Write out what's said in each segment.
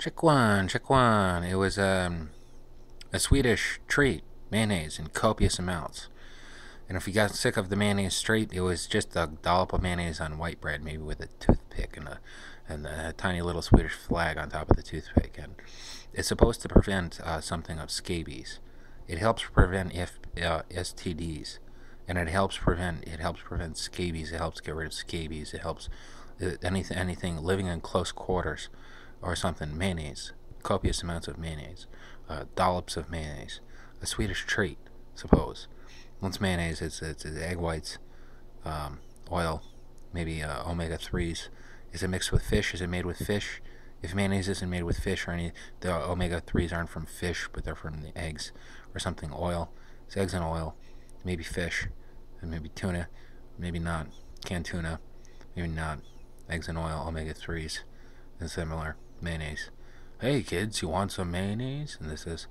Check one, check one. It was a Swedish treat, mayonnaise in copious amounts. And if you got sick of the mayonnaise straight, it was just a dollop of mayonnaise on white bread, maybe with a toothpick and a tiny little Swedish flag on top of the toothpick. And it's supposed to prevent something of scabies. It helps prevent STDs, and it helps prevent scabies. It helps get rid of scabies. It helps anything living in close quarters or something. Mayonnaise, copious amounts of mayonnaise, dollops of mayonnaise, a Swedish treat, suppose. Once mayonnaise, it's egg whites, oil, maybe omega threes. Is it mixed with fish? Is it made with fish? If mayonnaise isn't made with fish or any, the omega threes aren't from fish, but they're from the eggs or something. Oil, it's eggs and oil, maybe fish, and maybe tuna, maybe not. Canned tuna, maybe not. Eggs and oil, omega threes, and similar. Mayonnaise. Hey kids, you want some mayonnaise? And this is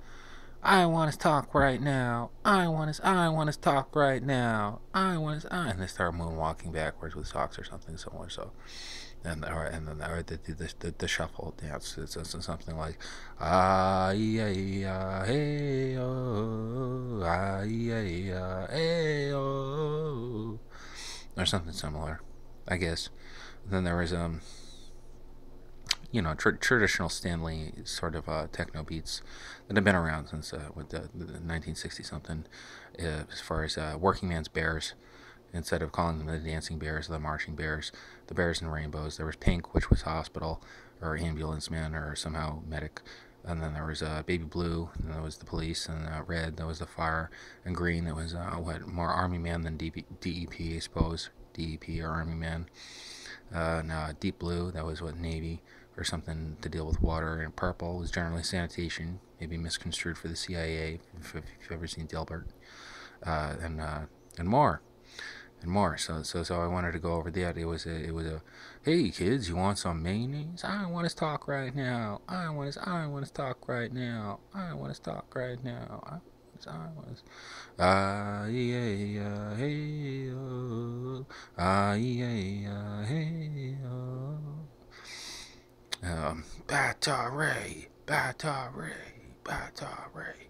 I want to talk right now. I want to talk right now. And they start moonwalking backwards with socks or something similar. So, and then the shuffle dance. It's something like ah yeah yeah hey oh ah yeah yeah hey oh or something similar, I guess. Then there was traditional Stanley sort of techno beats that have been around since with the 1960 something. As far as working man's bears, instead of calling them the dancing bears, the marching bears, the bears in rainbows. There was pink, which was hospital or ambulance man or somehow medic. And then there was baby blue, and there was the police, and red, that was the fire, and green, that was more army man than DEP, I suppose, DEP or army man. And deep blue, that was what Navy or something to deal with water. And purple was generally sanitation, maybe misconstrued for the CIA, if you've ever seen Dilbert, and more and more. So I wanted to go over that. It was a hey kids, you want some mayonnaise? I want to talk right now. I want to talk right now. I want to talk right now. I want to. Ah yeah yeah hey oh. Ah yeah yeah hey oh. Battery, battery, battery.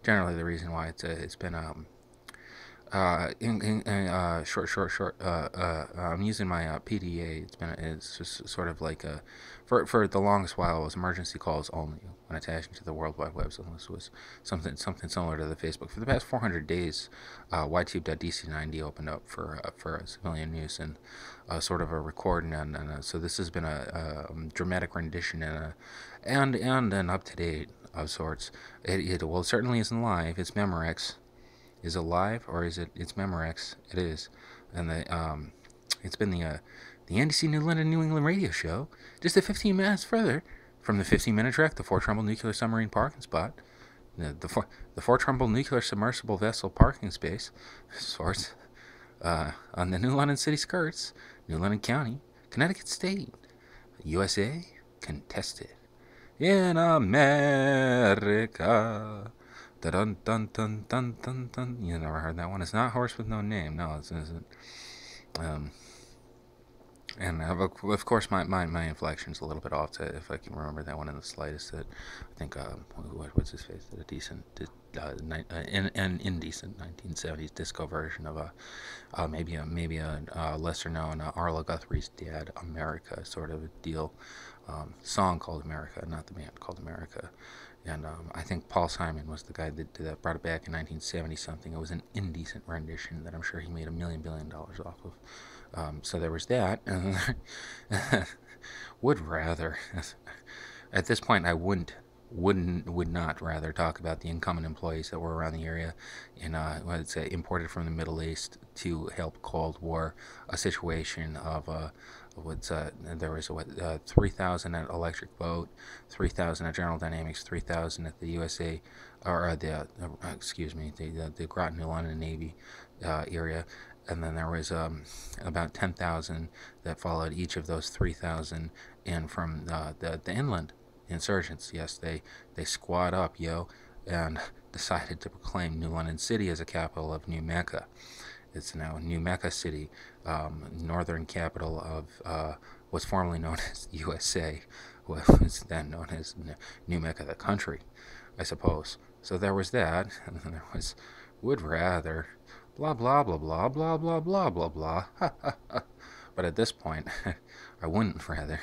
Generally, the reason why it's been short. I'm using my PDA. It's just sort of like a for the longest while it was emergency calls only when attaching to the World Wide Web. So this was something similar to the Facebook. For the past 400 days, YTube.dc90 opened up for civilian use and sort of a recording, and so this has been a dramatic rendition and an up to date of sorts. It certainly isn't live. It's Memorex. Is it live or is it's Memorex? It is, and it's been the NDC New London New England radio show, just 15 minutes further from the 15-minute trek, the Fort Trumbull Nuclear Submarine Parking Spot, the Fort Trumbull Nuclear Submersible Vessel Parking Space, sorts, on the New London City skirts, New London County, Connecticut State, USA, contested in America. Dun dun dun dun dun dun. You never heard that one. It's not Horse with No Name. No, it isn't. Um, and of course, my inflection's a little bit off. If I can remember that one in the slightest, that I think what's his face? A decent, an indecent 1970s disco version of maybe a lesser known Arlo Guthrie's Dad America sort of a deal. Song called America, not the band called America. And I think Paul Simon was the guy that brought it back in 1970 something. It was an indecent rendition that I'm sure he made $1 billion off of. So there was that. Would rather, at this point, I would not rather talk about the incumbent employees that were around the area in let's say imported from the Middle East to help Cold War, a situation of there was 3,000 at Electric Boat, 3,000 at General Dynamics, 3,000 at the USA, or the Groton New London Navy area, and then there was about 10,000 that followed each of those 3,000 in from the inland insurgents. Yes, they squad up, and decided to proclaim New London City as a capital of New Mecca. It's now New Mecca City, northern capital of what's formerly known as USA, what was then known as New Mecca, the country, I suppose. So there was that, and then there was would rather, blah blah blah blah blah blah blah blah blah. But at this point, I wouldn't rather.